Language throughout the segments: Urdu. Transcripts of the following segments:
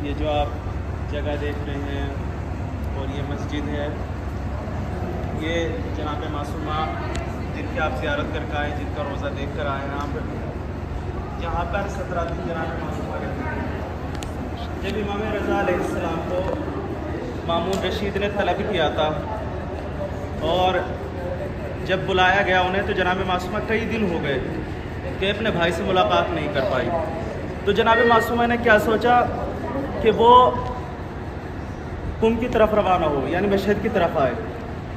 یہ جو آپ جگہ دیکھ رہے ہیں اور یہ مسجد ہے، یہ جناب معصومہ جن کی آپ زیارت کر کے آئے، جن کا روزہ دیکھ کر آئے ہیں آپ، یہاں پر 17 دن جناب معصومہ رہتے ہیں۔ جب امام رضا علیہ السلام کو مامون رشید نے طلب کیا تھا اور جب بلایا گیا انہیں، تو جناب معصومہ کئی دن ہو گئے کہ اپنے بھائی سے ملاقات نہیں کر پائی۔ تو جناب معصومہ نے کیا سوچا کہ وہ قم کی طرف روانہ ہو، یعنی مشہد کی طرف آئے۔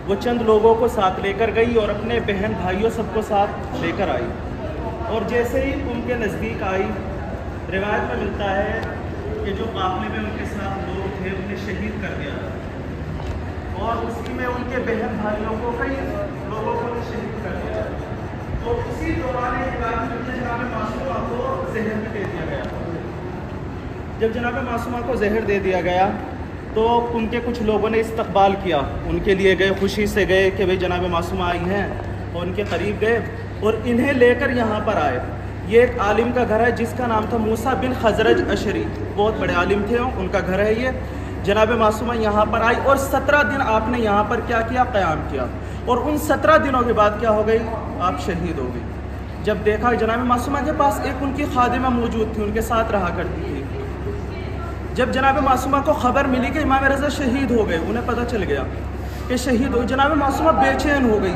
وہ چند لوگوں کو ساتھ لے کر گئی اور اپنے بہن بھائیوں سب کو ساتھ لے کر آئی، اور جیسے ہی قم کے نزدیک آئی، روایت میں ملتا ہے کہ جو قافلے میں ان کے ساتھ لوگ تھے انہیں شہید کر دیا، اور اسی میں ان کے بہن بھائیوں کو کئی لوگوں کو شہید کر دیا۔ تو اسی دوران ایک بات جناب معصومہ کو زہر بھی دے دیا گیا۔ جب جناب معصومہ کو زہر دے دیا گیا تو ان کے کچھ لوگوں نے استقبال کیا، ان کے لیے گئے، خوشی سے گئے کہ بھئی جناب معصومہ آئی ہیں، اور ان کے قریب گئے اور انہیں لے کر یہاں پر آئے۔ یہ ایک عالم کا گھر ہے جس کا نام تھا موسیٰ بن خزرج اشری، بہت بڑے عالم تھے، ان کا گھر ہے یہ۔ جناب معصومہ یہاں پر آئی اور 17 دن آپ نے یہاں پر کیا کیا؟ قیام کیا، اور ان 17 دنوں کے بعد کیا ہو گئی؟ آپ شہید ہو گئی۔ جب دیکھا جناب معصومہ کے پاس ایک ان کی خادمہ موجود تھی، ان کے ساتھ رہا کرتی تھی۔ جب جناب معصومہ کو خبر ملی کہ امام رضا شہید ہو گئے، انہیں پتہ چل گیا کہ شہید ہو، جناب معصومہ بے چین ہو گئی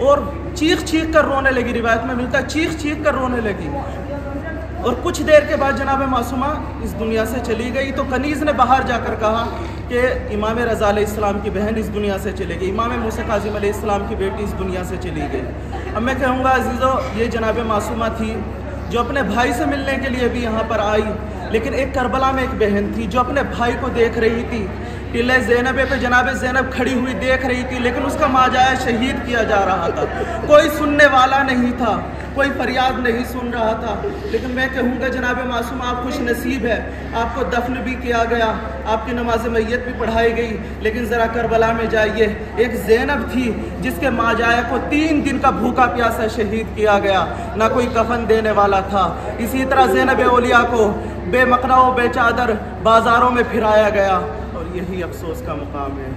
اور چیخ چیخ کر رونے لگی۔ روایت میں ملتا ہے چیخ چیخ کر رونے لگی، اور کچھ دیر کے بعد جناب معصومہ اس دنیا سے چلی گئی۔ تو کنیز نے باہر جا کر کہا کہ امام رضا علیہ السلام کی بہن اس دنیا سے چلی گئی، امام موسیٰ کاظم علیہ السلام کی بیٹی اس دنیا سے چلی گئی۔ اب میں کہوں گا عزیزو، یہ جناب معصومہ تھی جو اپنے بھائی سے ملنے کے لیے بھی یہاں پر آئی، لیکن ایک کربلا میں ایک بہن تھی جو اپنے بھائی کو دیکھ رہی تھی، ٹلے زینب پہ جناب زینب کھڑی ہوئی دیکھ رہی تھی، لیکن اس کا ماجایا شہید کیا جا رہا تھا، کوئی سننے والا نہیں تھا، کوئی فریاد نہیں سن رہا تھا۔ لیکن میں کہوں گا جناب معصومہ آپ خوش نصیب ہے، آپ کو دفن بھی کیا گیا، آپ کی نماز میت بھی پڑھائی گئی، لیکن ذرا کربلا میں جائیے، ایک زینب تھی جس کے ماجایا کو 3 دن کا بھوکا پیاسا شہید کیا گیا، نہ کوئی کفن دینے والا تھا۔ اسی طرح زینب اولیاء کو بے مقنع و بے چادر بازاروں میں پھرایا گیا، اور یہی افسوس کا مقام ہے۔